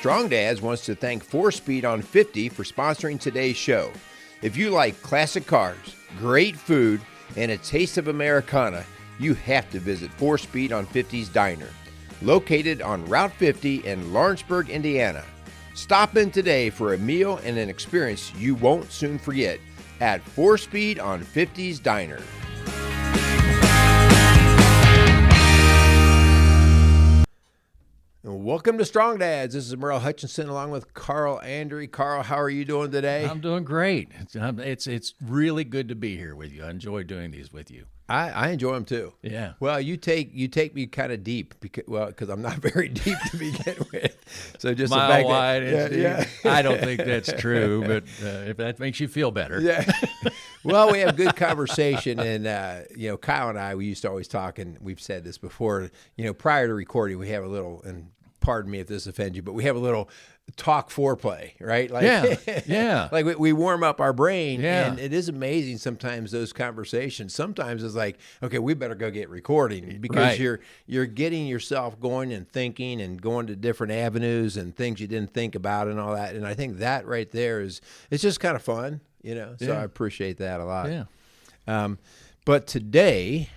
Strong Dads wants to thank 4Speed on 50 for sponsoring today's show. If you like classic cars, great food, and a taste of Americana, you have to visit 4Speed on 50's Diner, located on Route 50 in Lawrenceburg, Indiana. Stop in today for a meal and an experience you won't soon forget at 4Speed on 50's Diner. Welcome to Strong Dads. This is Merle Hutchinson along with Carl Andre. Carl, how are you doing today? I'm doing great. It's really good to be here with you. I enjoy doing these with you. I enjoy them too. Yeah. Well, you take me kind of deep because I'm not very deep to begin with. So just Mile the fact wide. that, yeah. I don't think that's true, but if that makes you feel better. Yeah. Well, we have good conversation, and Kyle and I, we used to always talk, and we've said this before. Prior to recording, we have a little, and pardon me if this offends you, but we have a little talk foreplay, right? Like, yeah. Like we warm up our brain, and it is amazing sometimes those conversations. Sometimes it's like, okay, we better go get recording because you're getting yourself going and thinking and going to different avenues and things you didn't think about and all that. And I think that right there it's just kind of fun. So I appreciate that a lot. Yeah. But today,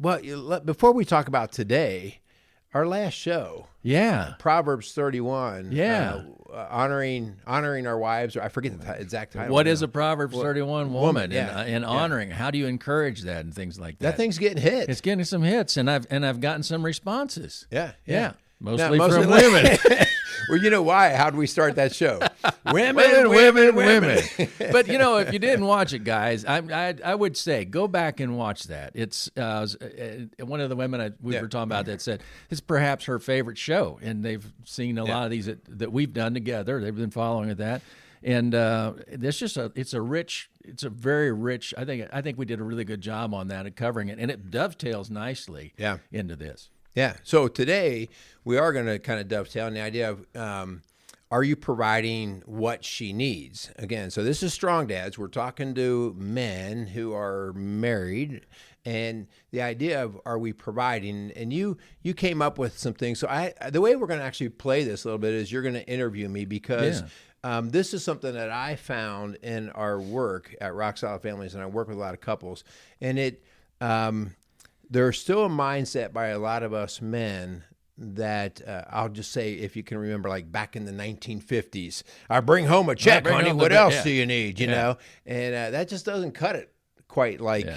before we talk about today, our last show, Proverbs 31, honoring our wives. Or I forget the exact title. What is a Proverbs 31 woman? And honoring. Yeah. How do you encourage that and things like that? That thing's getting hit. It's getting some hits, and I've gotten some responts. Yeah. Mostly from women. Well, you know why? How do we start that show? Women. But if you didn't watch it, guys, I would say go back and watch that. It's one of the women we were talking about that said it's perhaps her favorite show, and they've seen a lot of these that we've done together. They've been following that, and it's a very rich. I think we did a really good job on that and covering it, and it dovetails nicely into this. Yeah. So today we are going to kind of dovetail on the idea of are you providing what she needs? Again, so this is Strong Dads. We're talking to men who are married, and the idea of are we providing? And you came up with some things. So the way we're going to actually play this a little bit is you're going to interview me because this is something that I found in our work at Rock Solid Families, and I work with a lot of couples, and there's still a mindset by a lot of us men that I'll just say, if you can remember, like back in the 1950s, I bring home a check, honey. What else do you need? You know, and that just doesn't cut it quite like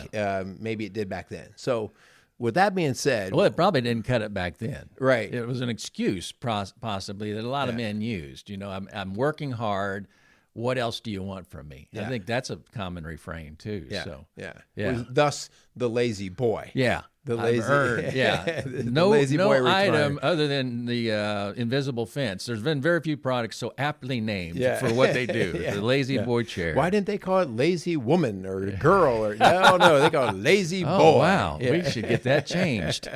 maybe it did back then. So, with that being said, well, it probably didn't cut it back then. Right. It was an excuse possibly that a lot of men used. I'm working hard. What else do you want from me? I think that's a common refrain too. Thus, the lazy boy. Yeah. The lazy. No boy item other than the invisible fence. There's been very few products so aptly named for what they do. The lazy boy chair. Why didn't they call it lazy woman or girl? Or no, they call it lazy boy. Oh, wow. We should get that changed.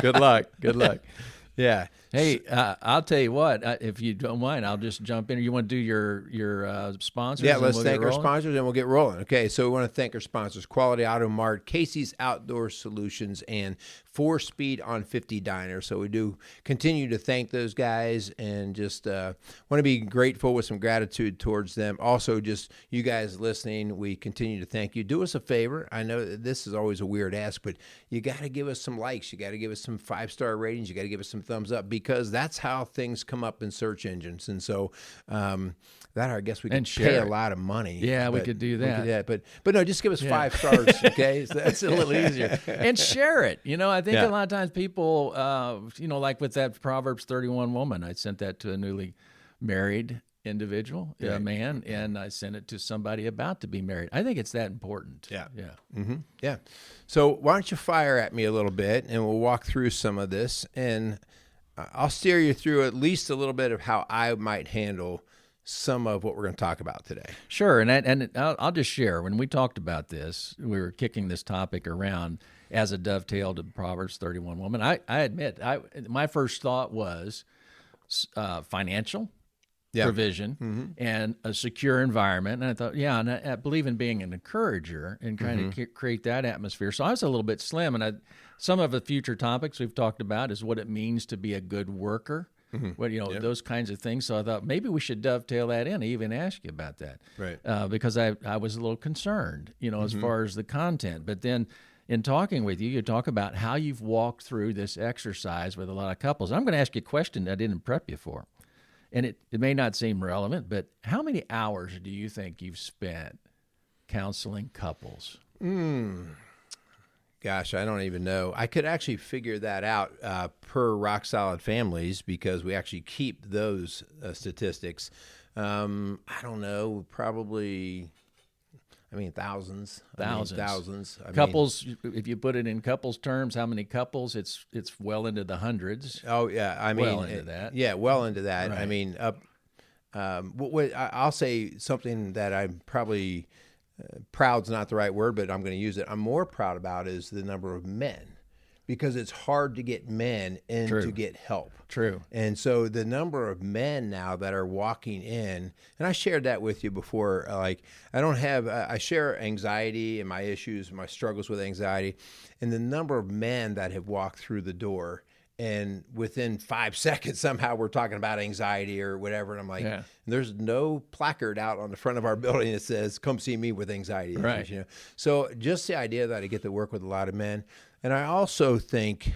Good luck. Yeah. Hey, I'll tell you what. If you don't mind, I'll just jump in. You want to do your sponsors? Yeah, let's thank our sponsors and we'll get rolling. Okay, so we want to thank our sponsors: Quality Auto Mart, Casey's Outdoor Solutions, and 4Speed on 50 Diner. So we do continue to thank those guys and just want to be grateful with some gratitude towards them. Also, just you guys listening, we continue to thank you. Do us a favor. I know that this is always a weird ask, but you got to give us some likes. You got to give us some 5-star ratings. You got to give us some thumbs up, because that's how things come up in search engines. And so that I guess we could pay a lot of money. Yeah, we could do that. But no, just give us 5 stars, okay? So that's a little easier. And share it. I think a lot of times people, like with that Proverbs 31 woman, I sent that to a newly married individual, a man, and I sent it to somebody about to be married. I think it's that important. Yeah. Mm-hmm. Yeah. So why don't you fire at me a little bit, and we'll walk through some of this, and I'll steer you through at least a little bit of how I might handle some of what we're going to talk about today. Sure, and I'll just share. When we talked about this, we were kicking this topic around as a dovetail to Proverbs 31 woman. I admit, my first thought was financial provision and a secure environment. And I thought, and I believe in being an encourager and trying to create that atmosphere. So I was a little bit slim, and some of the future topics we've talked about is what it means to be a good worker What those kinds of things. So I thought maybe we should dovetail that in. I even ask you about that, Right. Because I was a little concerned, as far as the content. But then in talking with you, you talk about how you've walked through this exercise with a lot of couples. I'm going to ask you a question I didn't prep you for, and it may not seem relevant, but how many hours do you think you've spent counseling couples? Gosh, I don't even know. I could actually figure that out per Rock Solid Families because we actually keep those statistics. I don't know, probably, thousands. Thousands. Couples, if you put it in couples terms, how many couples? It's well into the hundreds. Oh, yeah. Well into that. Yeah, well into that. Right. I'll say something that I'm probably... proud's not the right word, but I'm going to use it. I'm more proud about is the number of men, because it's hard to get men in to get help. True. And so the number of men now that are walking in, and I shared that with you before, I share anxiety and my issues, my struggles with anxiety, and the number of men that have walked through the door, and within 5 seconds, somehow we're talking about anxiety or whatever. And I'm like, There's no placard out on the front of our building that says, come see me with anxiety issues, right. So just the idea that I get to work with a lot of men. And I also think,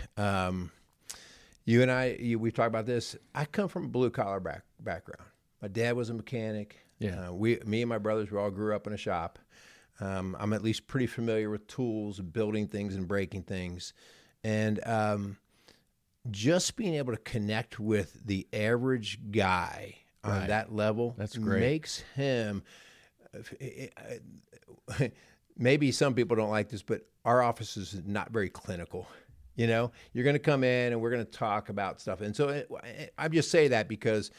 you and I, we've talked about this. I come from a blue collar background. My dad was a mechanic. Yeah. Me and my brothers, we all grew up in a shop. I'm at least pretty familiar with tools, building things and breaking things. And, just being able to connect with the average guy on that level, that's great, makes him, maybe some people don't like this, but our office is not very clinical. You're going to come in and we're going to talk about stuff. And so I just say that because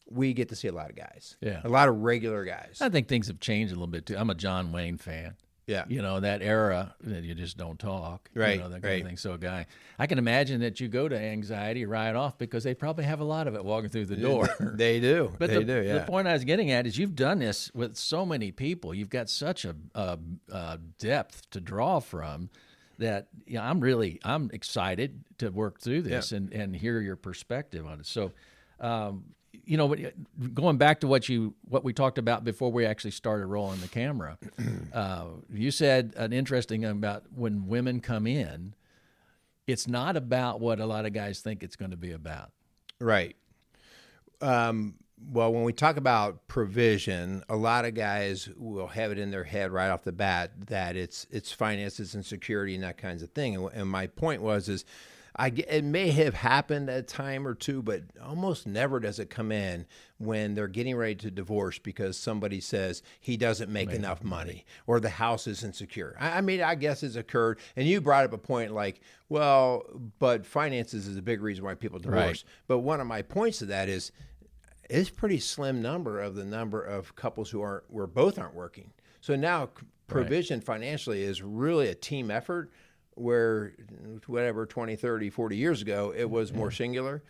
we get to see a lot of guys, a lot of regular guys. I think things have changed a little bit too. I'm a John Wayne fan. Yeah. That era that you just don't talk. Right. That kind of thing. So, I can imagine that you go to anxiety right off because they probably have a lot of it walking through the door. They do. But the point I was getting at is you've done this with so many people. You've got such a depth to draw from that I'm excited to work through this and hear your perspective on it. So, going back to what we talked about before we actually started rolling the camera, you said an interesting thing about when women come in, it's not about what a lot of guys think it's going to be about. Right. Well, when we talk about provision, a lot of guys will have it in their head right off the bat that it's finances and security and that kinds of thing. And my point is it may have happened a time or two, but almost never does it come in when they're getting ready to divorce because somebody says he doesn't make enough money or the house isn't secure. I guess it's occurred. And you brought up a point like, well, but finances is a big reason why people divorce. Right. But one of my points to that is it's a pretty slim number of couples where both aren't working. So now provision financially is really a team effort. Where 20, 30, 40 years ago, it was more singular.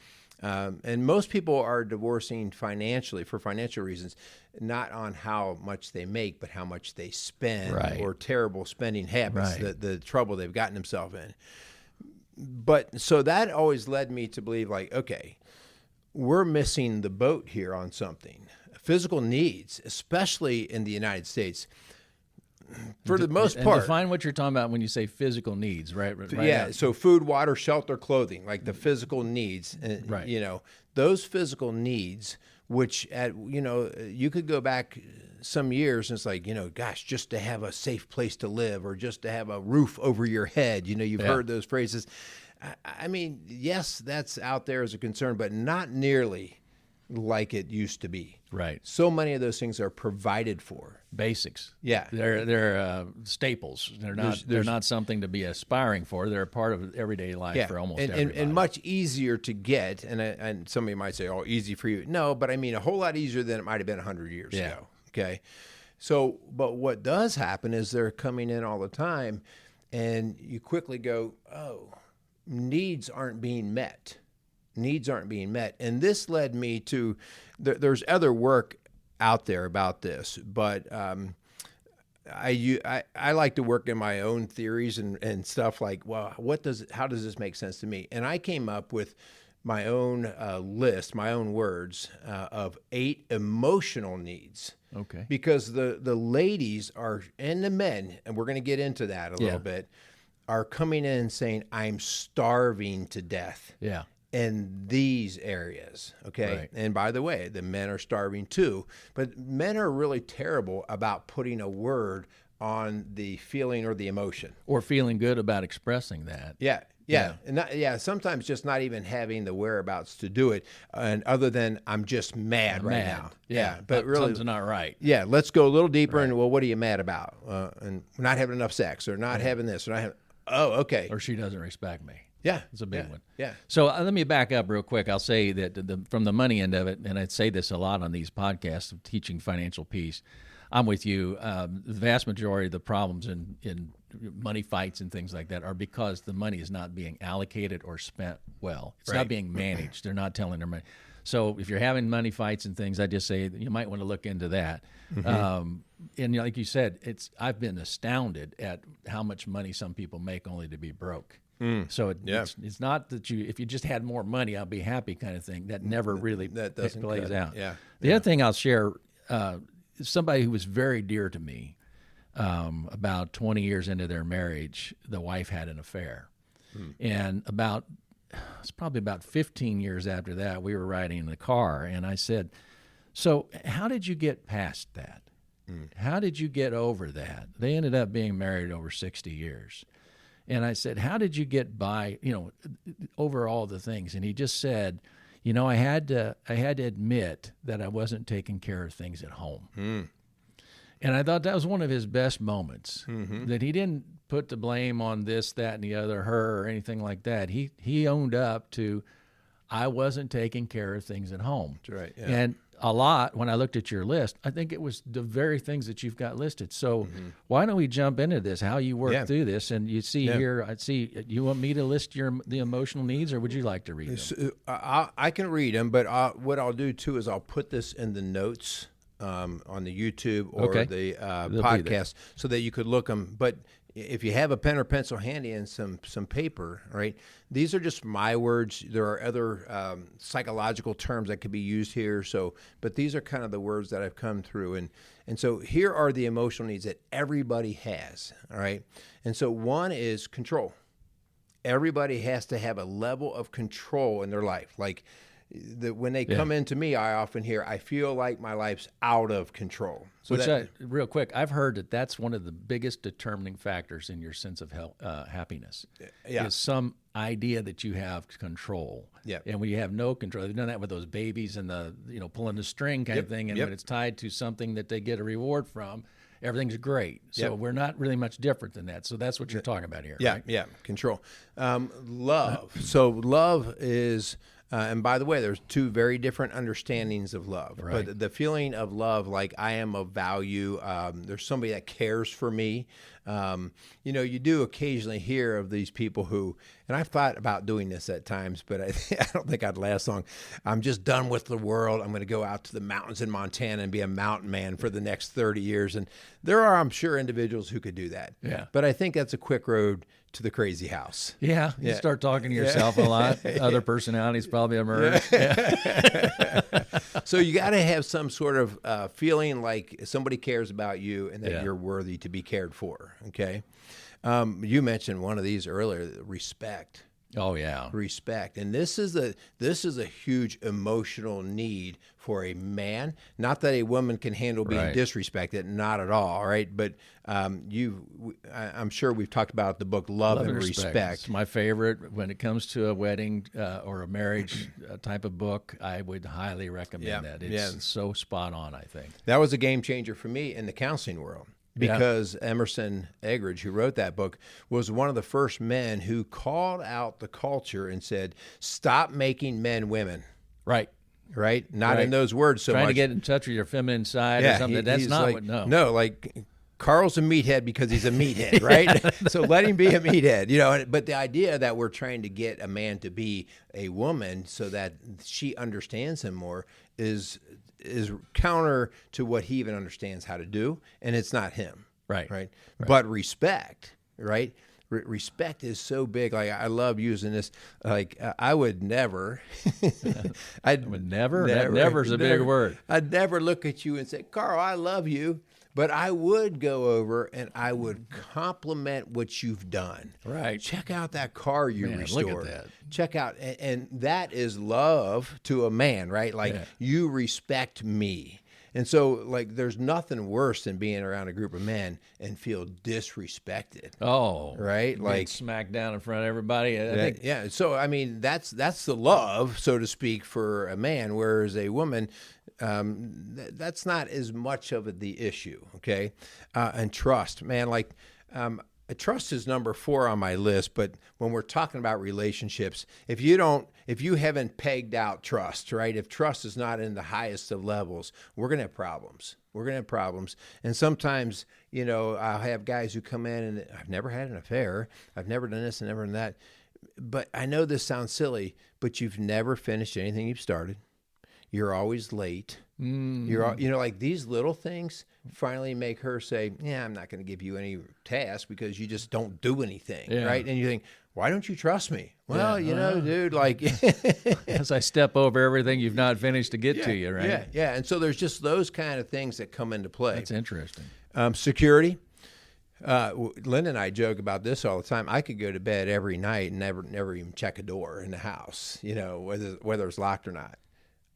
And most people are divorcing financially for financial reasons, not on how much they make, but how much they spend or terrible spending habits, the trouble they've gotten themselves in. But so that always led me to believe okay, we're missing the boat here on something. Physical needs, especially in the United States, for the most part. And define what you're talking about when you say physical needs, right? So food, water, shelter, clothing, like the physical needs. Those physical needs, which you could go back some years and it's like, gosh, just to have a safe place to live or just to have a roof over your head. You've heard those phrases. Yes, that's out there as a concern, but not nearly like it used to be. Right. So many of those things are provided for. Basics. Yeah. They're staples. They're not something to be aspiring for. They're a part of everyday life for almost everybody. And much easier to get. And somebody might say, oh, easy for you. No, but a whole lot easier than it might have been 100 years ago. Okay. So, but what does happen is they're coming in all the time and you quickly go, oh, needs aren't being met. And this led me to, there's other work out there about this, but I like to work in my own theories and stuff like, well, how does this make sense to me? And I came up with my own list, my own words of 8 emotional needs. Okay. Because the ladies are, and the men, and we're going to get into that a little bit, are coming in saying, I'm starving to death. Yeah. In these areas, okay? Right. And by the way, the men are starving too, but men are really terrible about putting a word on the feeling or the emotion. Or feeling good about expressing that. Yeah. And sometimes just not even having the whereabouts to do it, and other than I'm just mad right now. But really, something's not right. Yeah, let's go a little deeper. And well, what are you mad about? And not having enough sex, or not having this, or not having. Oh, okay. Or she doesn't respect me. Yeah, it's a big one. Yeah. So let me back up real quick. I'll say that from the money end of it, and I'd say this a lot on these podcasts of teaching financial peace. I'm with you. The vast majority of the problems in money fights and things like that are because the money is not being allocated or spent well. It's not being managed. They're not telling their money. So if you're having money fights and things, I just say you might want to look into that. And like you said, I've been astounded at how much money some people make only to be broke. So it's not that if you just had more money, I'll be happy kind of thing. That never really plays out. Yeah. The other thing I'll share, somebody who was very dear to me, about 20 years into their marriage, the wife had an affair. And it's probably about 15 years after that, we were riding in the car, and I said, so how did you get past that? How did you get over that? They ended up being married over 60 years. And I said, how did you get by, over all the things? And he just said, I had to admit that I wasn't taking care of things at home. And I thought that was one of his best moments, that he didn't put the blame on this, that, and the other, her, or anything like that. He owned up to, I wasn't taking care of things at home. That's right. Yeah. And a lot, when I looked at your list, I think it was the very things that you've got listed. So why don't we jump into this, how you work through this? And you see here, you want me to list the emotional needs, or would you like to read them? I can read them, but what I'll do too is I'll put this in the notes on the YouTube or the podcast so that you could look them. But if you have a pen or pencil handy and some paper, right? These are just my words. There are other psychological terms that could be used here. But these are kind of the words that I've come through, and so here are the emotional needs that everybody has. All right, and so one is control. Everybody has to have a level of control in their life, like. When they come into me, I often hear, I feel like my life's out of control. So real quick, I've heard that's one of the biggest determining factors in your sense of happiness. Is some idea that you have control. Yeah. And when you have no control, they've done that with those babies and the pulling the string kind of thing. And when it's tied to something that they get a reward from, everything's great. So we're not really much different than that. So that's what you're talking about here. Yeah. Right? Yeah. Control. Love. So love is. And by the way, there's 2 very different understandings of love. Right. But the feeling of love, like I am of value, there's somebody that cares for me. You do occasionally hear of these people who, and I've thought about doing this at times, but I don't think I'd last long. I'm just done with the world. I'm going to go out to the mountains in Montana and be a mountain man for the next 30 years. And there are, I'm sure, individuals who could do that. Yeah. But I think that's a quick road to the crazy house. Yeah, you start talking to yourself a lot. Other personalities probably emerge. So you got to have some sort of feeling like somebody cares about you and that you're worthy to be cared for. Okay, you mentioned one of these earlier, respect. Oh yeah, respect, and this is a huge emotional need for a man. Not that a woman can handle being disrespected, not at all. Right, but I'm sure we've talked about the book Love and Respect. It's my favorite when it comes to a wedding or a marriage type of book. I would highly recommend that. It's so spot on. I think that was a game changer for me in the counseling world. Because Emerson Eggerichs, who wrote that book, was one of the first men who called out the culture and said, stop making men women. Right. Not in those words so much. Trying to get in touch with your feminine side or something. That's not like, what, no. No, like Carl's a meathead because he's a meathead, right? So let him be a meathead, But the idea that we're trying to get a man to be a woman so that she understands him more is counter to what he even understands how to do, and it's not him. Right. But respect, right? respect is so big. Like I love using this. Like I would never. I would never. Never's a big word. I'd never look at you and say, Carl, I love you. But I would go over and I would compliment what you've done. Right. Check out that car you restored. Look at that. Check out, and that is love to a man, right? Like you respect me. And so, like, there's nothing worse than being around a group of men and feel disrespected. Oh, right, like smacked down in front of everybody. I think. Yeah. So, I mean, that's the love, so to speak, for a man. Whereas a woman, that's not as much of the issue. Okay, and trust, man. Like, trust is number 4 on my list. But when we're talking about relationships, if you haven't pegged out trust, right? If trust is not in the highest of levels, we're going to have problems. And sometimes, I'll have guys who come in and I've never had an affair. I've never done this and never done that. But I know this sounds silly, but you've never finished anything you've started. You're always late. You're, like these little things finally make her say, yeah, I'm not going to give you any task because you just don't do anything, right? And you think, why don't you trust me? Well, dude, like. As I step over everything you've not finished to get to you, right? Yeah. And so there's just those kind of things that come into play. That's interesting. Security. Linda and I joke about this all the time. I could go to bed every night and never even check a door in the house, whether it's locked or not.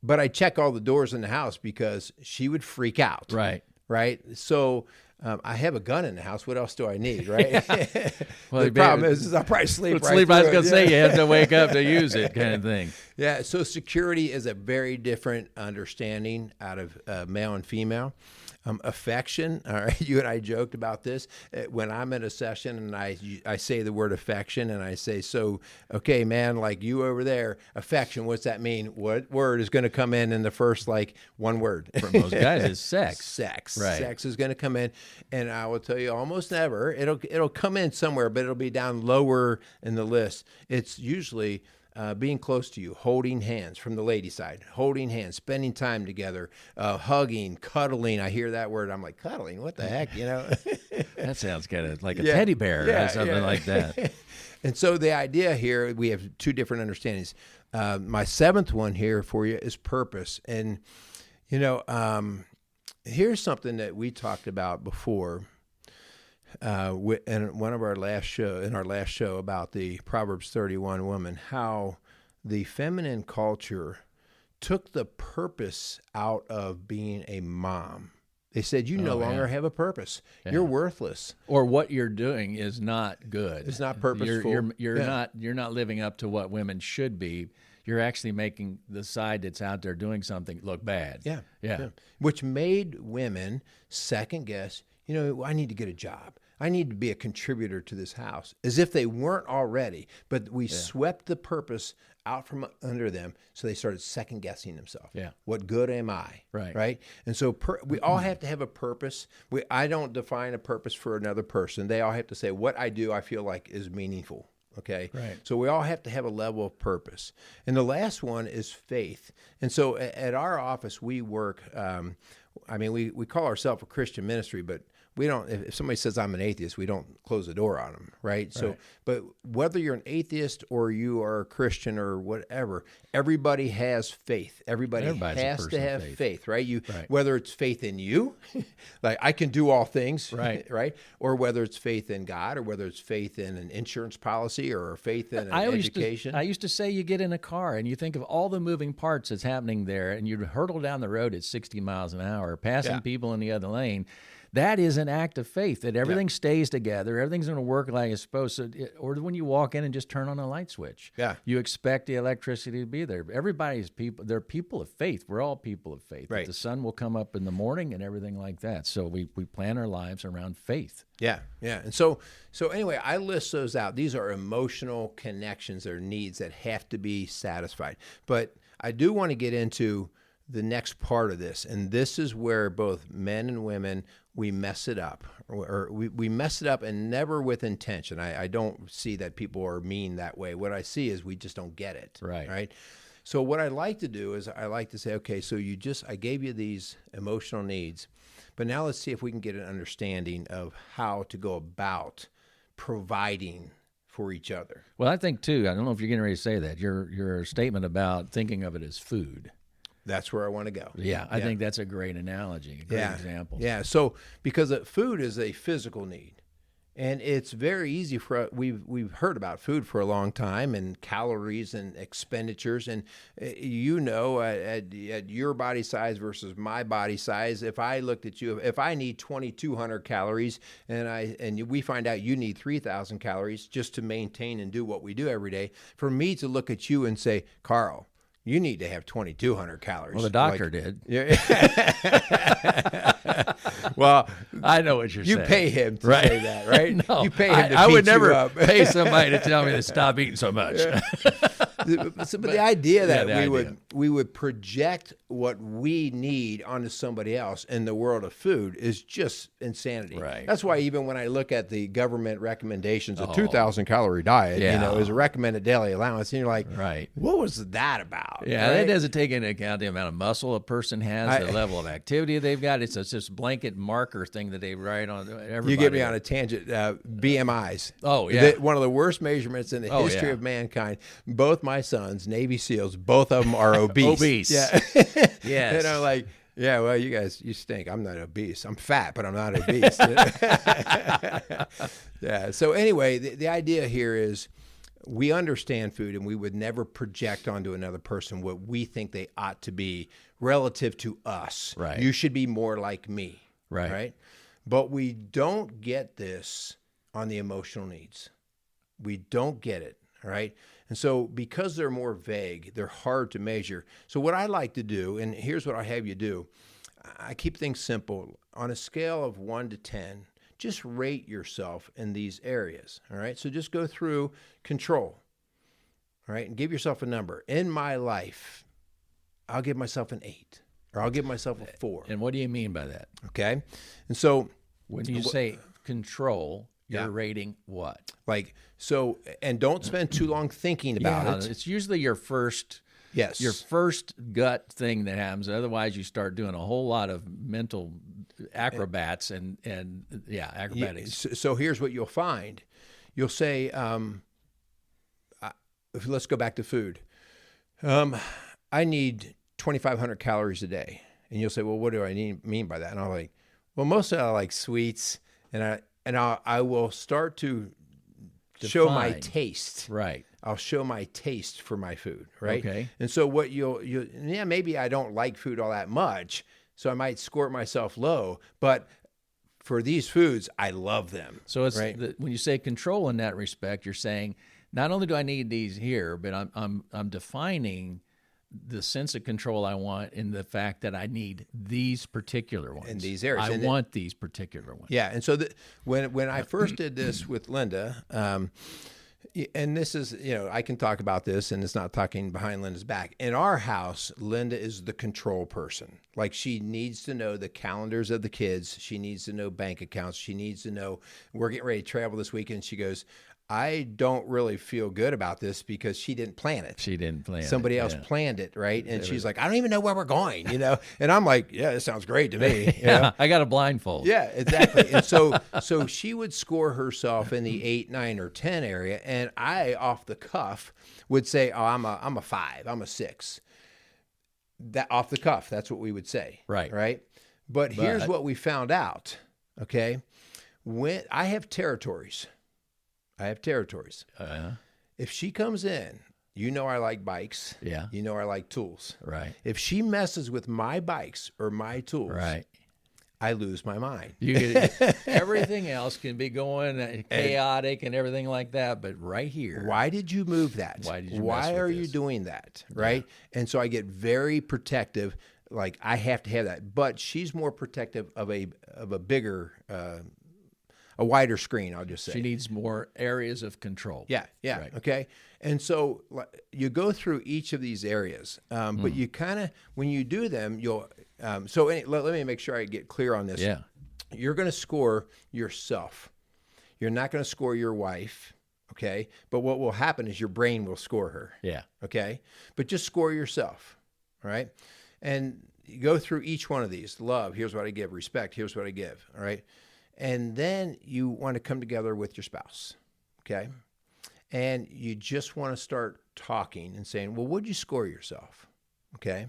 But I check all the doors in the house because she would freak out. Right. So I have a gun in the house. What else do I need? Right. Well, the problem is I'll probably sleep right I was going to say you have to wake up to use it, kind of thing. Yeah. So security is a very different understanding out of male and female. Affection. All right. You and I joked about this when I'm in a session and I say the word affection and I say, so, okay, man, like you over there, affection, what's that mean? What word is going to come in the first, one word? For most guys, is sex. Sex. Right. Sex is going to come in. And I will tell you almost never, it'll come in somewhere, but it'll be down lower in the list. It's usually being close to you, holding hands from the lady side, holding hands, spending time together, hugging, cuddling. I hear that word. I'm like, cuddling? What the heck, That sounds kind of like a teddy bear or something like that. And so the idea here, we have 2 different understandings. My 7th one here for you is purpose. And, here's something that we talked about before. In our last show about the Proverbs 31 woman, how the feminine culture took the purpose out of being a mom. They said, you no longer have a purpose. Yeah. You're worthless. Or what you're doing is not good. It's not purposeful. You're not living up to what women should be. You're actually making the side that's out there doing something look bad. Yeah. Which made women second guess, I need to get a job. I need to be a contributor to this house, as if they weren't already. But we swept the purpose out from under them, so they started second guessing themselves. Yeah. What good am I? Right. And so we all have to have a purpose. I don't define a purpose for another person. They all have to say, what I do, I feel like is meaningful. Okay. Right. So we all have to have a level of purpose. And the last one is faith. And so at our office, we work, we call ourselves a Christian ministry, but we don't, if somebody says I'm an atheist, we don't close the door on them, right? So, but whether you're an atheist or you are a Christian or whatever, everybody has faith. Everybody has to have faith, right? Whether it's faith in you, like I can do all things, right? Or whether it's faith in God, or whether it's faith in an insurance policy or faith in an education. I used to say you get in a car and you think of all the moving parts that's happening there, and you hurtle down the road at 60 miles an hour, passing people in the other lane. That is an act of faith, that everything stays together, everything's going to work like it's supposed to. Or when you walk in and just turn on a light switch, you expect the electricity to be there. Everybody's people; they're people of faith. We're all people of faith. Right. The sun will come up in the morning and everything like that. So we plan our lives around faith. Yeah. And so anyway, I list those out. These are emotional connections or needs that have to be satisfied. But I do want to get into the next part of this, and this is where both men and women, we mess it up, or we mess it up, and never with intention. I don't see that people are mean that way. What I see is we just don't get it. Right. So what I like to do is I like to say, okay, so I gave you these emotional needs, but now let's see if we can get an understanding of how to go about providing for each other. Well, I think too. I don't know if you're getting ready to say that. Your statement about thinking of it as food. That's where I want to go. Yeah, I think that's a great analogy, a great example. Yeah. So because food is a physical need. And it's very easy for we've heard about food for a long time and calories and expenditures, and at your body size versus my body size. If I looked at you, if I need 2,200 calories and we find out you need 3,000 calories just to maintain and do what we do every day, for me to look at you and say, Carl, you need to have 2,200 calories. Well, the doctor did. Yeah. Well, I know what you're saying. You pay him to say that, right? No, you pay him to I would beat you never up. pay somebody to tell me to stop eating so much. But the idea that we would project what we need onto somebody else in the world of food is just insanity. Right. That's why even when I look at the government recommendations, a 2,000 calorie diet, is a recommended daily allowance, and you're like, right, what was that about? Yeah, right? That doesn't take into account the amount of muscle a person has, the level of activity they've got. It's just blanket marker thing that they write on everybody. You get me on a tangent. BMIs. Oh, yeah. One of the worst measurements in the history of mankind. Both my sons, Navy SEALs, both of them are obese. Obese. Yeah. Yes. And I'm like, yeah, well, you guys, you stink. I'm not obese. I'm fat, but I'm not obese. Yeah. So anyway, the idea here is we understand food, and we would never project onto another person what we think they ought to be relative to us. Right. You should be more like me. Right. Right. But we don't get this on the emotional needs. We don't get it. All right. And so because they're more vague, they're hard to measure. So what I like to do, and here's what I have you do, I keep things simple. On a scale of 1 to 10, just rate yourself in these areas. All right. So just go through control. All right. And give yourself a number. In my life, I'll give myself an 8, or I'll give myself a 4. And what do you mean by that? Okay. And so when you say control, you're rating what? And don't spend too long thinking about it. It's usually your first gut thing that happens. Otherwise, you start doing a whole lot of mental acrobats and acrobatics. So here's what you'll find. You'll say, let's go back to food. I need 2,500 calories a day. And you'll say, well, what do I mean by that? And I'm like, well, mostly I like sweets, and I will start to show my taste. Right. I'll show my taste for my food, right? Okay. And so what maybe I don't like food all that much, so I might score myself low, but for these foods, I love them. So it's when you say control in that respect, you're saying not only do I need these here, but I'm defining the sense of control I want in the fact that I need these particular ones in these areas. I want these particular ones. Yeah, and so when I first did this with Linda, and this is, I can talk about this, and it's not talking behind Linda's back. In our house, Linda is the control person. Like, she needs to know the calendars of the kids. She needs to know bank accounts. She needs to know, we're getting ready to travel this weekend. She goes, I don't really feel good about this because she didn't plan it. She didn't plan it. Somebody else planned it, right? And she's like, I don't even know where we're going, And I'm like, yeah, it sounds great to me. I got a blindfold. Yeah, exactly. And so she would score herself in the 8, 9, or 10 area, and I, off the cuff, would say, oh, I'm a 5, I'm a 6. That off the cuff, that's what we would say. Right. But here's what we found out, okay? When I have territories. If she comes in, I like bikes. Yeah. I like tools. Right. If she messes with my bikes or my tools, right, I lose my mind. Everything else can be going chaotic and everything like that, but right here. Why did you move that? Why are you doing that? Right? Yeah. And so I get very protective. Like, I have to have that. But she's more protective of a bigger a wider screen, I'll just say. She needs more areas of control. Yeah, right. Okay. And so you go through each of these areas, but you kind of, when you do them, you'll, let me make sure I get clear on this. Yeah. You're going to score yourself. You're not going to score your wife, okay? But what will happen is your brain will score her. Yeah. Okay? But just score yourself, all right? And you go through each one of these. Love, here's what I give. Respect, here's what I give, all right? And then you want to come together with your spouse, okay? And you just want to start talking and saying, well, what'd you score yourself, okay?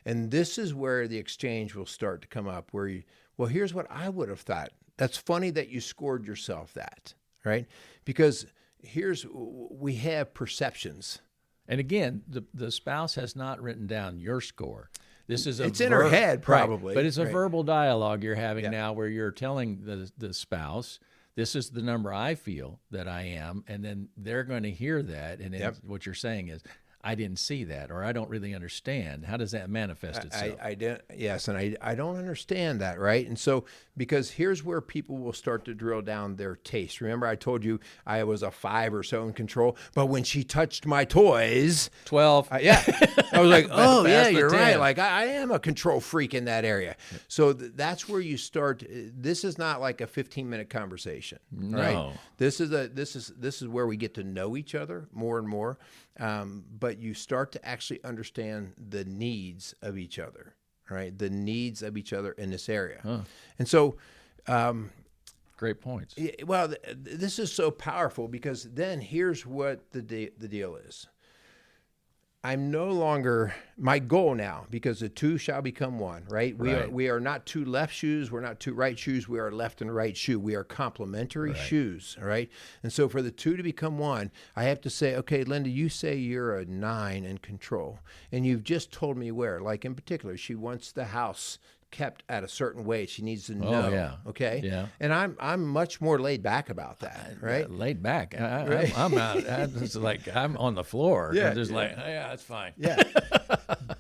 And this is where the exchange will start to come up where you, well, here's what I would have thought. That's funny that you scored yourself that, right? Because we have perceptions. And again, the spouse has not written down your score. This is it's in her head, probably. Right, but it's a right. verbal dialogue you're having now where you're telling the spouse, this is the number I feel that I am, and then they're going to hear that, and then what you're saying is, I didn't see that, or I don't really understand. How does that manifest itself? I don't understand that, right? And so, because here's where people will start to drill down their taste. Remember, I told you I was a 5 or so in control, but when she touched my toys, 12. I was like, oh yeah, you're 10. right. Like I am a control freak in that area. So that's where you start. This is not like a 15-minute conversation, right? This is where we get to know each other more and more. But you start to actually understand the needs of each other, right? The needs of each other in this area. And so, great points. Well, this is so powerful because then here's what the deal is. I'm no longer, my goal now, because the two shall become one, right? We are not two left shoes. We're not two right shoes. We are left and right shoe. We are complementary shoes, all right? And so for the two to become one, I have to say, okay, Linda, you say you're a 9 in control, and you've just told me where. Like in particular, she wants the house kept at a certain way. She needs to know. Okay. Yeah. And I'm much more laid back about that. Right. Laid back. I'm out. It's like I'm on the floor. Yeah. I'm just like, yeah, that's fine. Yeah.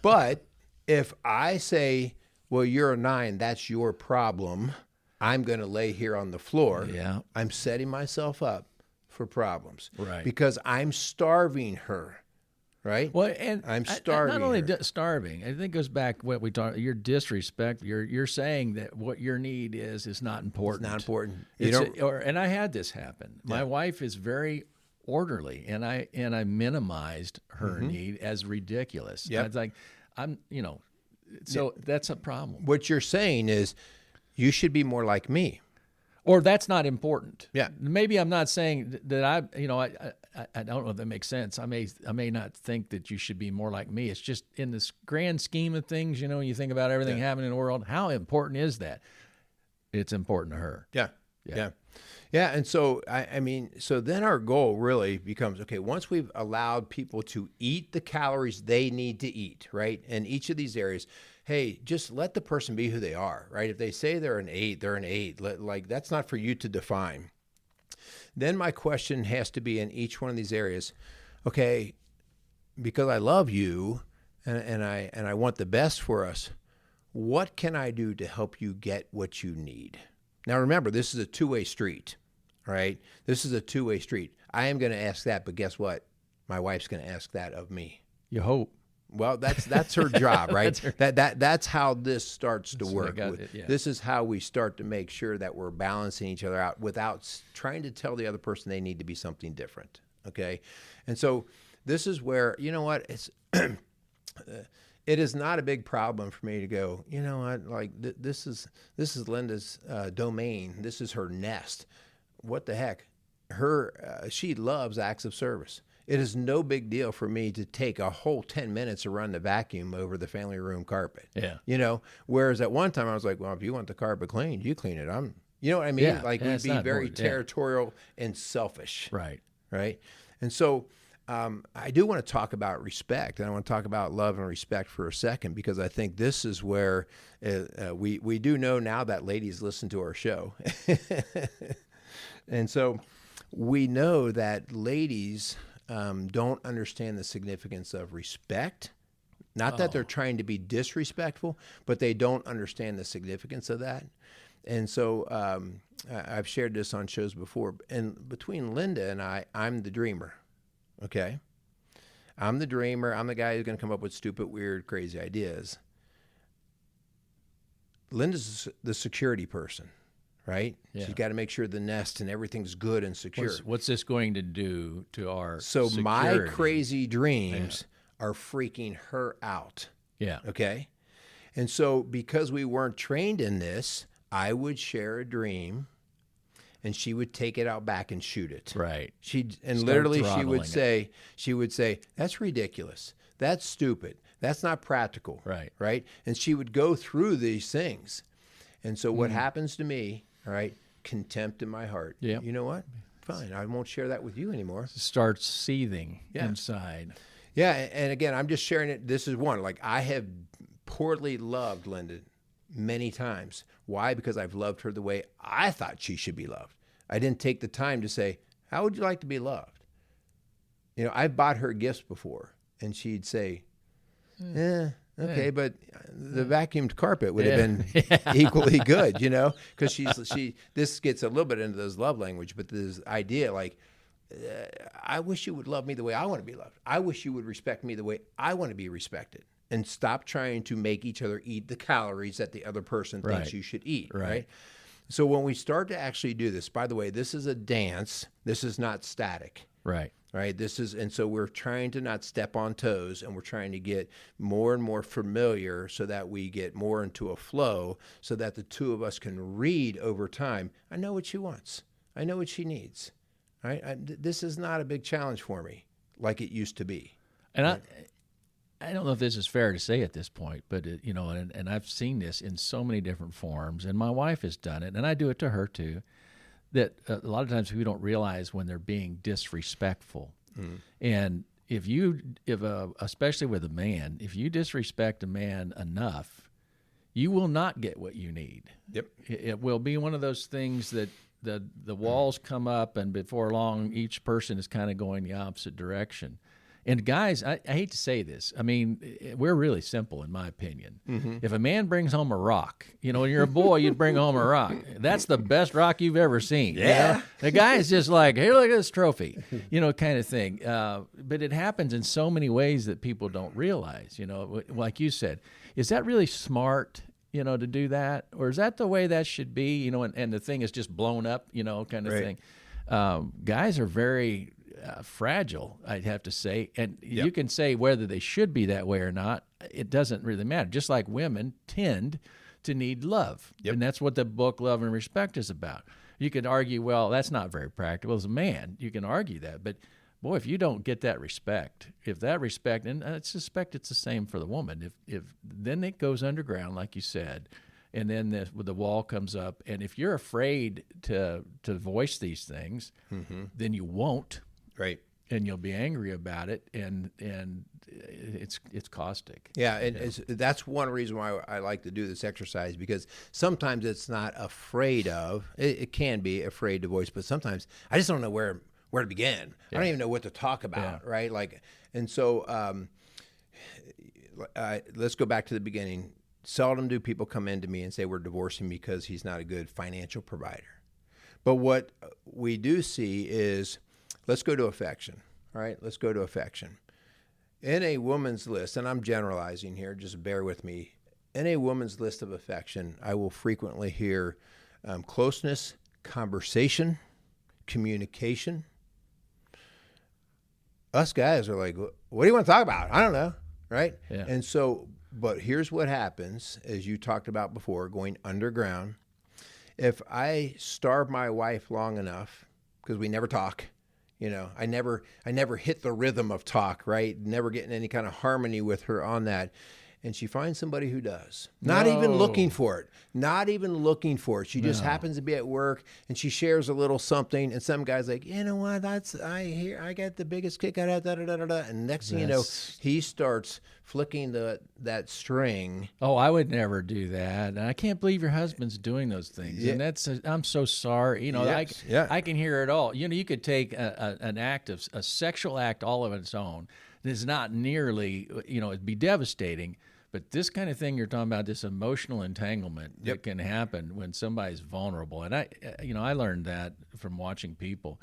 But if I say, well, you're a 9, that's your problem, I'm going to lay here on the floor. Yeah. I'm setting myself up for problems. Right. Because I'm starving her. Right. Well, and I'm starving. Not only starving, I think it goes back what we talked. Your disrespect. You're saying that what your need is not important. It's not important. And I had this happen. My wife is very orderly, and I minimized her need as ridiculous. Yep. It's like so that's a problem. What you're saying is, you should be more like me. Or that's not important. Yeah. Maybe I'm not saying that I don't know if that makes sense. I may not think that you should be more like me. It's just in this grand scheme of things, you think about everything happening in the world, how important is that? It's important to her. Yeah. And so, so then our goal really becomes, okay, once we've allowed people to eat the calories they need to eat, right, in each of these areas, hey, just let the person be who they are, right? If they say they're an 8, they're an 8. That's not for you to define. Then my question has to be in each one of these areas, okay, because I love you and I want the best for us, what can I do to help you get what you need? Now, remember, this is a two-way street, right? This is a two-way street. I am going to ask that, but guess what? My wife's going to ask that of me. You hope. Well, that's her job, right? That's how this starts to work. This is how we start to make sure that we're balancing each other out without trying to tell the other person they need to be something different. Okay, and so this is where it's. It is not a big problem for me to go, this is Linda's domain. This is her nest. What the heck? She loves acts of service. It is no big deal for me to take a whole 10 minutes to run the vacuum over the family room carpet. Yeah. Whereas at one time I was like, well, if you want the carpet cleaned, you clean it. You know what I mean? Yeah. We'd be very territorial and selfish. Right. Right. And so I do want to talk about respect, and I want to talk about love and respect for a second, because I think this is where we do know now that ladies listen to our show. And so we know that ladies don't understand the significance of respect. Not that they're trying to be disrespectful, but they don't understand the significance of that. And so I've shared this on shows before. And between Linda and I'm the dreamer. Okay? I'm the dreamer. I'm the guy who's going to come up with stupid, weird, crazy ideas. Linda's the security person, right? Yeah. She's got to make sure the nest and everything's good and secure. What's this going to do to our security? My crazy dreams are freaking her out. Yeah. Okay? And so because we weren't trained in this, I would share a dream, and she would take it out back and shoot it. Right. She Start literally throttling she would say, "That's ridiculous. That's stupid. That's not practical." Right. Right. And she would go through these things. And so what happens to me, all right, contempt in my heart. Yeah. You know what? Fine. I won't share that with you anymore. Starts seething Yeah. inside. Yeah. And again, I'm just sharing it. This is one. Like, I have poorly loved Linda many times. Why? Because I've loved her the way I thought she should be loved. I didn't take the time to say, how would you like to be loved? You know, I bought her gifts before, and she'd say, okay, but the vacuumed carpet would have been equally good, you know, because this gets a little bit into those love language, but this idea like, I wish you would love me the way I want to be loved. I wish you would respect me the way I want to be respected, and stop trying to make each other eat the calories that the other person thinks Right. you should eat, Right. right? So when we start to actually do this, by the way, this is a dance. This is not static. Right. Right. And so we're trying to not step on toes, and we're trying to get more and more familiar so that we get more into a flow, so that the two of us can read over time. I know what she wants. I know what she needs. Right. This is not a big challenge for me like it used to be. And I don't know if this is fair to say at this point, but you know, and I've seen this in so many different forms, and my wife has done it, and I do it to her too. That a lot of times we don't realize when they're being disrespectful, and especially with a man, if you disrespect a man enough, you will not get what you need. Yep. It will be one of those things that the walls come up, and before long, each person is kind of going the opposite direction. And guys, I hate to say this. I mean, we're really simple, in my opinion. Mm-hmm. If a man brings home a rock, you know, when you're a boy, you'd bring home a rock. That's the best rock you've ever seen. Yeah. You know? The guy is just like, hey, look at this trophy, you know, kind of thing. But it happens in so many ways that people don't realize, you know, like you said. Is that really smart, you know, to do that? Or is that the way that should be, you know, and the thing is just blown up, you know, kind of Right. thing. Guys are very fragile, I'd have to say. And you can say whether they should be that way or not, it doesn't really matter. Just like women tend to need love. Yep. And that's what the book Love and Respect is about. You could argue, well, that's not very practical. As a man, you can argue that. But boy, if you don't get that respect, and I suspect it's the same for the woman, if then it goes underground, like you said, and then the wall comes up. And if you're afraid to voice these things, then you won't. Right. And you'll be angry about it, and it's caustic. Yeah, and that's one reason why I like to do this exercise, because sometimes it's not afraid of. It can be afraid to voice, but sometimes I just don't know where to begin. I don't even know what to talk about, right? Like, and so let's go back to the beginning. Seldom do people come into me and say we're divorcing because he's not a good financial provider. But what we do see is, let's go to affection. All right, let's go to affection. In a woman's list, and I'm generalizing here, just bear with me. In a woman's list of affection, I will frequently hear closeness, conversation, communication. Us guys are like, what do you want to talk about? I don't know, right? Yeah. And so, but here's what happens, as you talked about before, going underground. If I starve my wife long enough, because we never talk, you know, I never hit the rhythm of talk, right? Never getting any kind of harmony with her on that. And she finds somebody who does. Not even looking for it. Not even looking for it. She just happens to be at work, and she shares a little something, and some guy's like, you know what, I got the biggest kick out of that, and next thing you know, he starts flicking that string. Oh, I would never do that. And I can't believe your husband's doing those things. Yeah. And I'm so sorry. You know, Yes. Yeah. I can hear it all. You know, you could take a sexual act all of its own. It's not nearly, you know, it'd be devastating. But this kind of thing you're talking about, this emotional entanglement that can happen when somebody's vulnerable. And I learned that from watching people.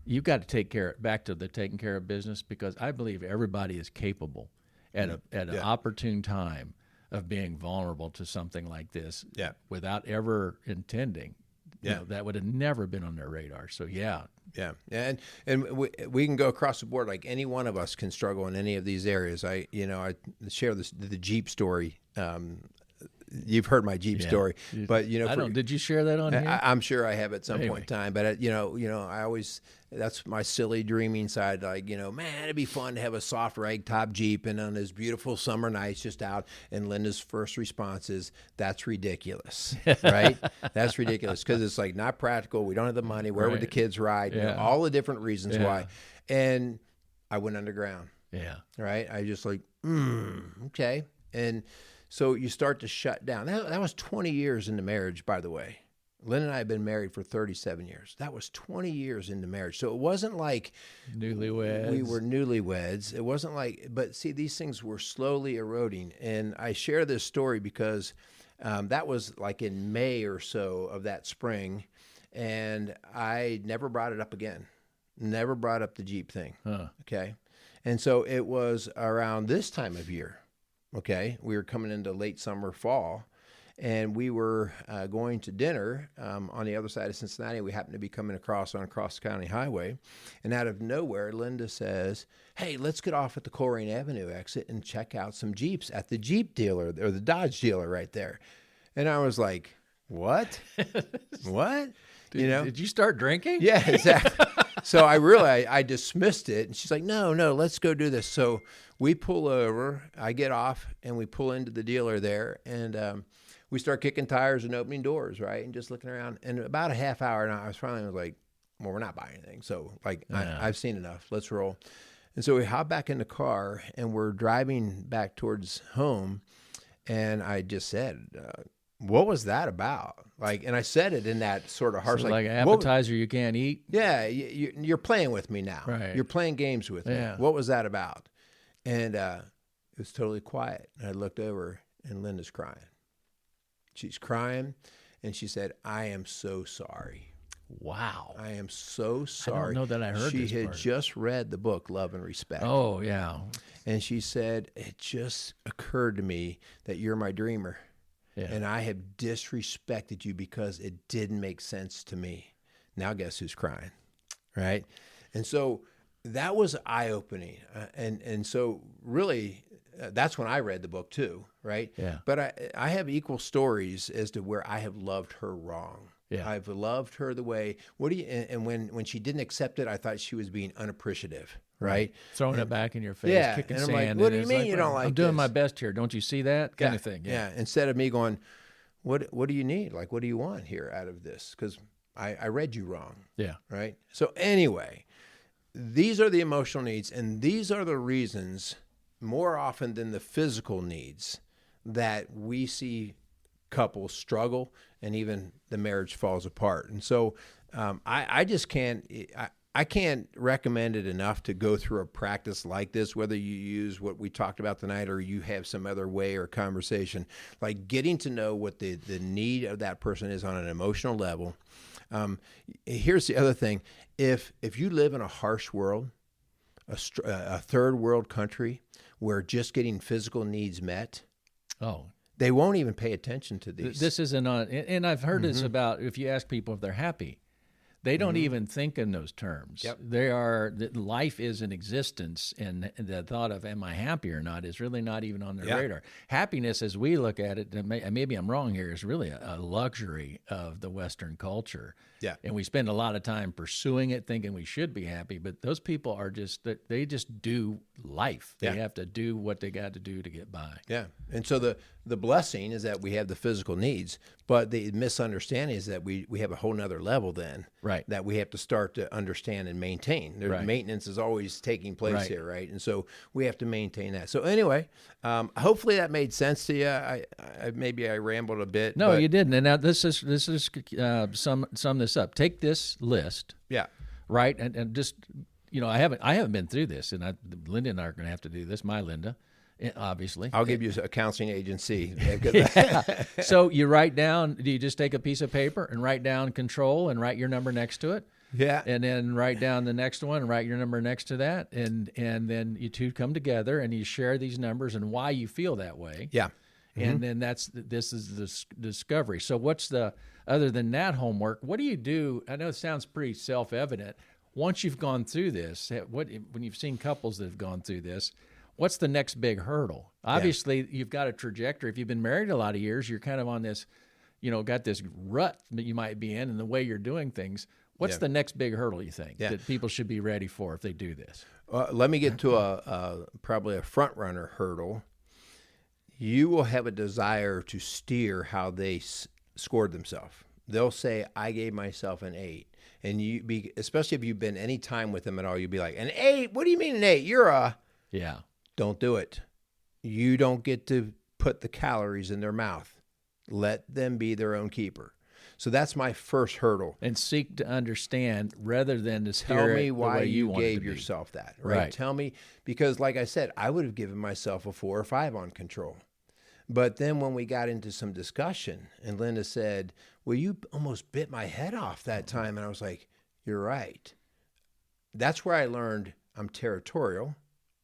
You've got to back to the taking care of business, because I believe everybody is capable at an opportune time of being vulnerable to something like this without ever intending. You know, that would have never been on their radar. So, yeah. And we can go across the board. Like, any one of us can struggle in any of these areas. I share the Jeep story. you've heard my Jeep story, but I don't. Did you share that on here? I'm sure I have at some point in time, but I always, that's my silly dreaming side. Like, man, it'd be fun to have a soft rag top Jeep and on this beautiful summer nights just out. And Linda's first response is, "That's ridiculous," right? That's ridiculous because it's like not practical. We don't have the money. Where would the kids ride? All the different reasons why. And I went underground. Yeah. Right. I just like, okay. And so you start to shut down. That was 20 years into marriage, by the way. Lynn and I have been married for 37 years. That was 20 years into marriage. So it wasn't like newlyweds. We were newlyweds. It wasn't like, but see, these things were slowly eroding. And I share this story because that was like in May or so of that spring. And I never brought it up again. Never brought up the Jeep thing. Okay. And so it was around this time of year. Okay. We were coming into late summer, fall. And we were going to dinner on the other side of Cincinnati. We happened to be coming across on a cross-county highway. And out of nowhere, Linda says, "Hey, let's get off at the Colerain Avenue exit and check out some Jeeps at the Jeep dealer or the Dodge dealer right there." And I was like, "What? What?" Did you start drinking? Yeah, exactly. So I dismissed it. And she's like, no, let's go do this. So we pull over. I get off, and we pull into the dealer there. And we start kicking tires and opening doors, right? And just looking around. And about a half hour, and I was like, well, we're not buying anything. So, I've seen enough. Let's roll. And so we hop back in the car, and we're driving back towards home. And I just said, what was that about? And I said it in that sort of harsh, like an appetizer you can't eat. Yeah, you're playing with me now. Right. You're playing games with me. What was that about? And it was totally quiet. And I looked over, and Linda's crying. She's crying, and she said, "I am so sorry." Wow. I am so sorry. I don't know that I heard this She had part. just read the book, Love and Respect. Oh, yeah. And she said, "It just occurred to me that you're my dreamer. Yeah. And I have disrespected you because it didn't make sense to me." Now guess who's crying, right? And so that was eye-opening. And so really, that's when I read the book too, right? Yeah. But I have equal stories as to where I have loved her wrong. Yeah. I've loved her the way, and when she didn't accept it, I thought she was being unappreciative, right? Throwing it back in your face, kicking and I'm sand. like, what do you mean you don't like I'm doing this? my best here. Don't you see that? Kind of thing. Yeah. Instead of me going, what do you need? Like, what do you want here out of this? Because I read you wrong. Yeah. Right? So anyway, these are the emotional needs, and these are the reasons more often than the physical needs that we see couples struggle and even the marriage falls apart. And so I just can't I can't recommend it enough to go through a practice like this, whether you use what we talked about tonight or you have some other way or conversation, like getting to know what the need of that person is on an emotional level. Here's the other thing. If you live in a harsh world, a third world country where just getting physical needs met, they won't even pay attention to these. This isn't on, and I've heard this about, if you ask people if they're happy, they don't even think in those terms. Yep. Life is in existence, and the thought of am I happy or not is really not even on their radar. Happiness, as we look at it, and maybe I'm wrong here, is really a luxury of the Western culture. Yeah. And we spend a lot of time pursuing it, thinking we should be happy, but those people are they just do life. They have to do what they got to do to get by. Yeah. And so the blessing is that we have the physical needs, but the misunderstanding is that we have a whole nother level then. Right. That we have to start to understand and maintain. Maintenance is always taking place here, right? And so we have to maintain that. So anyway, hopefully that made sense to you. Maybe I rambled a bit. No, you didn't. And now this is sum this up. Take this list. Yeah. Right. And just, I haven't been through this, and Linda and I are going to have to do this. My Linda, obviously. I'll give you a counseling agency. So you write down, do you just take a piece of paper and write down control and write your number next to it? Yeah. And then write down the next one and write your number next to that. And then you two come together and you share these numbers and why you feel that way. Yeah. And then this is the discovery. So other than that homework, what do you do? I know it sounds pretty self-evident. Once you've gone through this, when you've seen couples that have gone through this, what's the next big hurdle? Obviously, you've got a trajectory. If you've been married a lot of years, you're kind of on this, got this rut that you might be in, and the way you're doing things. What's the next big hurdle you think that people should be ready for if they do this? Let me get to probably a front runner hurdle. You will have a desire to steer how they scored themselves. They'll say, "I gave myself an 8," and especially if you've been any time with them at all, you'll be like, "An 8? What do you mean an 8? You're a..." Yeah. Don't do it. You don't get to put the calories in their mouth. Let them be their own keeper. So that's my first hurdle. And seek to understand rather than to tell me why you gave yourself that. Right? Tell me, because like I said, I would have given myself a 4 or 5 on control. But then when we got into some discussion and Linda said, "Well, you almost bit my head off that time." And I was like, "You're right." That's where I learned I'm territorial.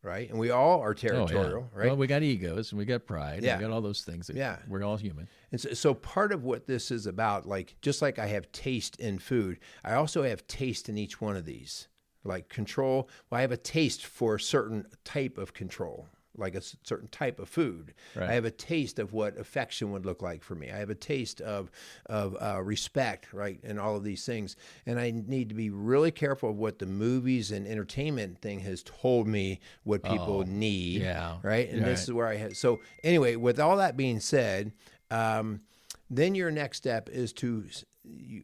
Right. And we all are territorial, right? Well, we got egos and we got pride. Yeah. And we got all those things. We're all human. And so part of what this is about, like, just like I have taste in food, I also have taste in each one of these. Like control, well, I have a taste for a certain type of control, like a certain type of food. Right. I have a taste of what affection would look like for me. I have a taste of respect, right, and all of these things. And I need to be really careful of what the movies and entertainment thing has told me what people need, right? And this is where I have. So anyway, with all that being said, then your next step is to,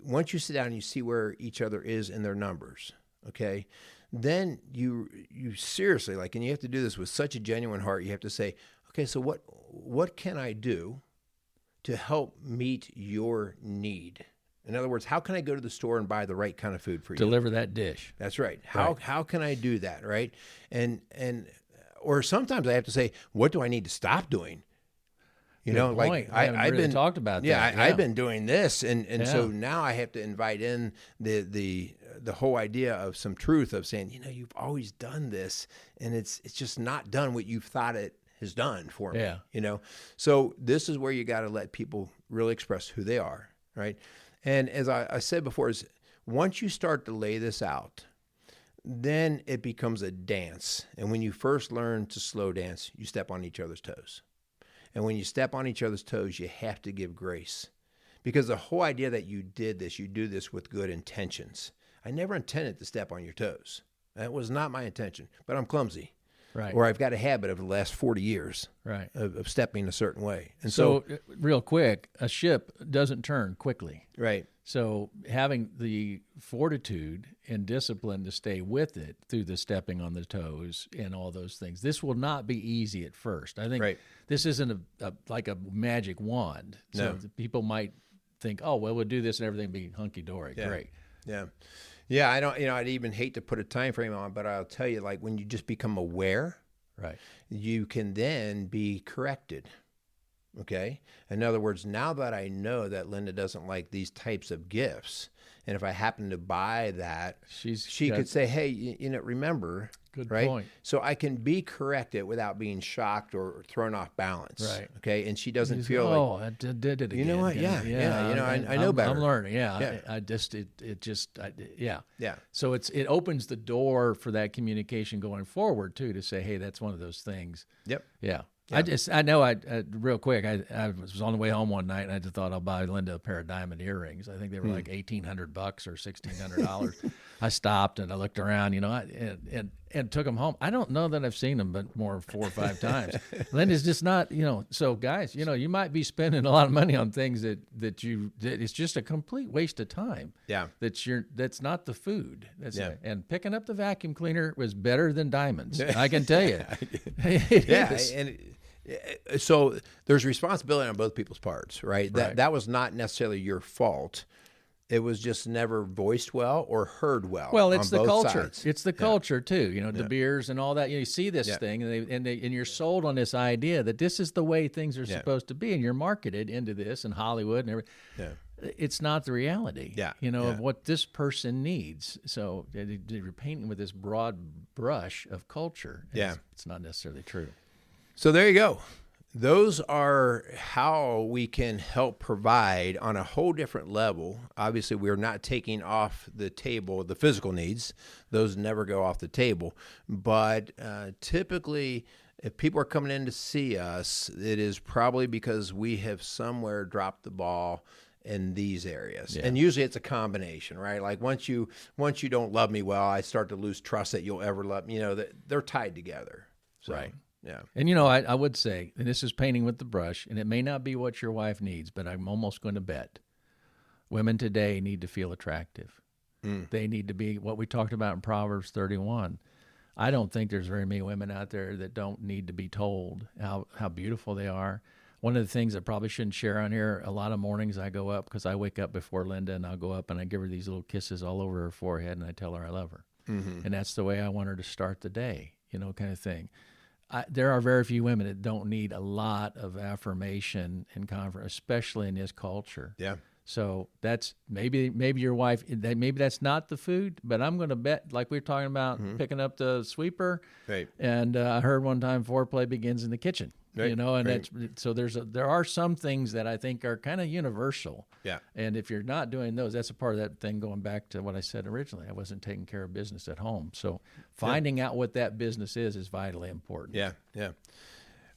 once you sit down and you see where each other is in their numbers, okay? Then you seriously, like, and you have to do this with such a genuine heart. You have to say, okay, so what can I do to help meet your need? In other words, how can I go to the store and buy the right kind of food for you? Deliver that dish. That's right. How can I do that, right? And or sometimes I have to say, what do I need to stop doing? Like I've been talked about that. I've been doing this, and so now I have to invite in the whole idea of some truth of saying, you've always done this, and it's just not done what you've thought it has done for me. Yeah. So this is where you got to let people really express who they are, right? And as I said before, is once you start to lay this out, then it becomes a dance. And when you first learn to slow dance, you step on each other's toes. And when you step on each other's toes, you have to give grace. Because the whole idea that you do this with good intentions. I never intended to step on your toes. That was not my intention. But I'm clumsy. Right. Or I've got a habit of the last 40 years of stepping a certain way. And so, real quick, a ship doesn't turn quickly. Right. So having the fortitude and discipline to stay with it through the stepping on the toes and all those things, this will not be easy at first. I think this isn't like a magic wand. So people might think, oh, well, we'll do this and everything will be hunky-dory. Yeah. Great. Yeah. Yeah, I don't, I'd even hate to put a time frame on, but I'll tell you, like, when you just become aware, you can then be corrected. Okay. In other words, now that I know that Linda doesn't like these types of gifts, and if I happen to buy that, she could say, "Hey, remember." Good right? point. So I can be corrected without being shocked or thrown off balance. Right. Okay. And she doesn't feel like, I did it again. You know what? Yeah. I know better. I'm learning. Yeah. Yeah. So it opens the door for that communication going forward too, to say, hey, that's one of those things. Yep. Yeah. I real quick, I was on the way home one night and I just thought I'll buy Linda a pair of diamond earrings. I think they were like $1,800 or $1,600. I stopped and I looked around, and took them home. I don't know that I've seen them, but more 4 or 5 times. Linda's just not, so guys, you might be spending a lot of money on things that it's just a complete waste of time. Yeah. That's not the food. And picking up the vacuum cleaner was better than diamonds. I can tell you. So there's responsibility on both people's parts, right? That was not necessarily your fault. It was just never voiced well or heard well. Well, it's the culture. Sides. It's the culture too. De Beers and all that. You see this thing, and you're sold on this idea that this is the way things are supposed to be, and you're marketed into this in Hollywood and everything. Yeah. It's not the reality. Of what this person needs. So you're painting with this broad brush of culture. It's not necessarily true. So there you go. Those are how we can help provide on a whole different level. Obviously, we're not taking off the table the physical needs. Those never go off the table. But typically, if people are coming in to see us, it is probably because we have somewhere dropped the ball in these areas. And usually it's a combination, right? Like once you don't love me well, I start to lose trust that you'll ever love me. They're tied together. So, right. Yeah. And I would say, and this is painting with the brush, and it may not be what your wife needs, but I'm almost going to bet women today need to feel attractive. They need to be what we talked about in Proverbs 31. I don't think there's very many women out there that don't need to be told how beautiful they are. One of the things I probably shouldn't share on here, a lot of mornings I go up, because I wake up before Linda, and I'll go up and I give her these little kisses all over her forehead, and I tell her I love her. And that's the way I want her to start the day, kind of thing. There are very few women that don't need a lot of affirmation and comfort, especially in this culture. Yeah. So that's maybe your wife, maybe that's not the food, but I'm going to bet, like we were talking about picking up the sweeper. Right. And I heard one time foreplay begins in the kitchen. Right. And that's so there are some things that I think are kind of universal. Yeah. And if you're not doing those, that's a part of that thing going back to what I said originally. I wasn't taking care of business at home. So finding out what that business is vitally important. Yeah. Yeah.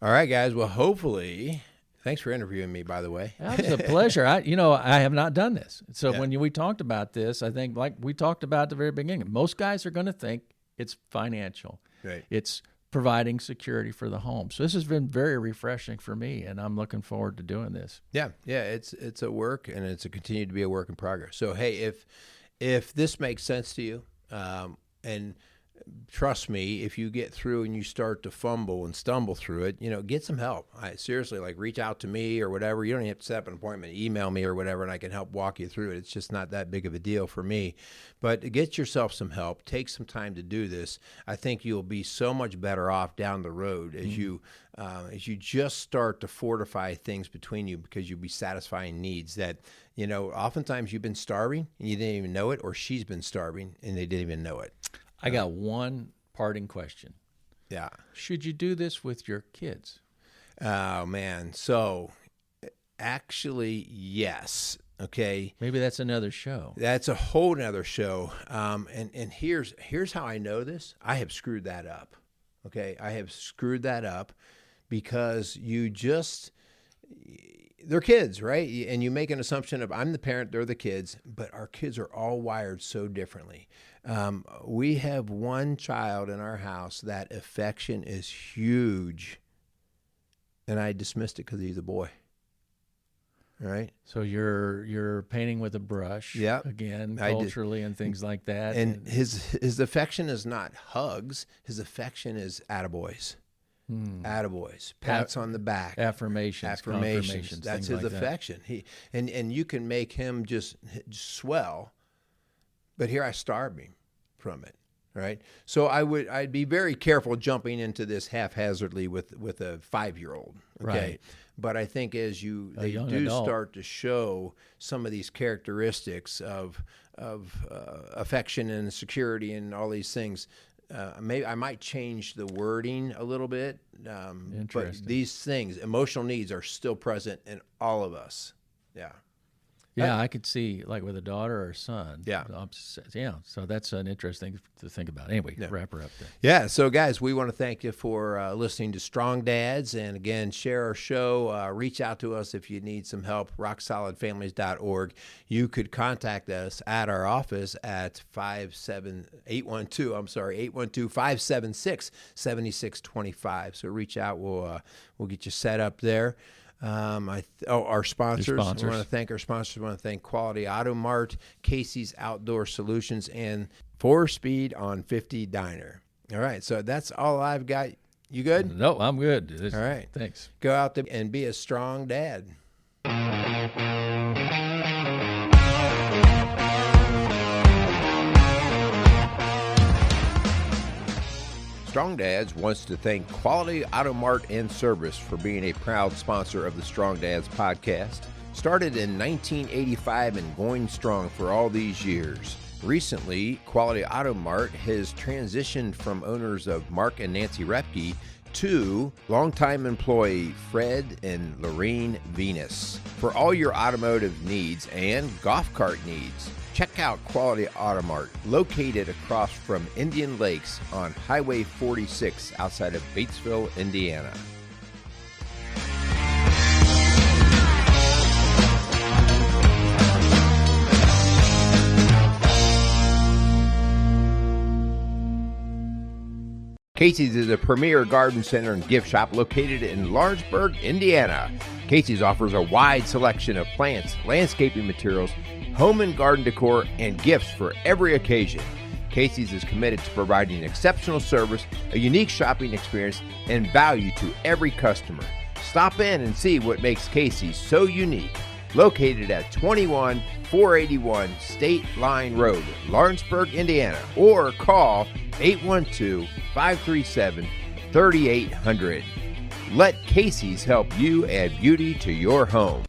All right, guys. Well, hopefully, thanks for interviewing me, by the way. That was a pleasure. I have not done this. So when we talked about this, I think like we talked about at the very beginning, most guys are going to think it's financial. Right. It's providing security for the home. So this has been very refreshing for me, and I'm looking forward to doing this. Yeah, it's a work, and it's a continue to be a work in progress. So hey, if this makes sense to you, and trust me, if you get through and you start to fumble and stumble through it, get some help. Seriously, reach out to me or whatever. You don't even have to set up an appointment, email me or whatever, and I can help walk you through it. It's just not that big of a deal for me. But get yourself some help. Take some time to do this. I think you'll be so much better off down the road as you just start to fortify things between you, because you'll be satisfying needs that, oftentimes you've been starving and you didn't even know it, or she's been starving and they didn't even know it. I got one parting question. Yeah. Should you do this with your kids? Oh, man. So, actually, yes. Okay. Maybe that's another show. That's a whole nother show. And here's how I know this. I have screwed that up. Okay. I have screwed that up because they're kids, right? And you make an assumption of I'm the parent, they're the kids, but our kids are all wired so differently. We have one child in our house that affection is huge, and I dismissed it because he's a boy. All right. So you're painting with a brush, again, culturally and things like that. And his affection is not hugs. His affection is attaboys. Attaboys, pats on the back, affirmations. That's his affection. And you can make him just swell, but here I starve him from it. Right. So I'd be very careful jumping into this haphazardly with a 5-year-old. Okay. Right. But I think as they do start to show some of these characteristics of affection and security and all these things, maybe I might change the wording a little bit. But these things, emotional needs, are still present in all of us. Yeah. Yeah, I could see with a daughter or a son. Yeah. So that's an interesting thing to think about. Anyway, wrap her up there. Yeah. So, guys, we want to thank you for listening to Strong Dads. And, again, share our show. Reach out to us if you need some help, rocksolidfamilies.org. You could contact us at our office at 812-576-7625. So reach out. We'll get you set up there. Our sponsors. I want to thank our sponsors. I want to thank Quality Auto Mart, Casey's Outdoor Solutions, and 4Speed on 50 Diner. All right, so that's all I've got. You good? No, I'm good. All right. Thanks. Go out there and be a strong dad. Strong Dads wants to thank Quality Auto Mart and Service for being a proud sponsor of the Strong Dads podcast. Started in 1985 and going strong for all these years. Recently, Quality Auto Mart has transitioned from owners of Mark and Nancy Repke to longtime employee Fred and Lorene Venus. For all your automotive needs and golf cart needs, Check out Quality Auto Mart, located across from Indian Lakes on Highway 46 outside of Batesville, Indiana. Casey's is a premier garden center and gift shop located in Lawrenceburg, Indiana. Casey's offers a wide selection of plants, landscaping materials, home and garden decor, and gifts for every occasion. Casey's is committed to providing exceptional service, a unique shopping experience, and value to every customer. Stop in and see what makes Casey's so unique. Located at 21481 State Line Road, Lawrenceburg, Indiana, or call 812-537-3800. Let Casey's help you add beauty to your home.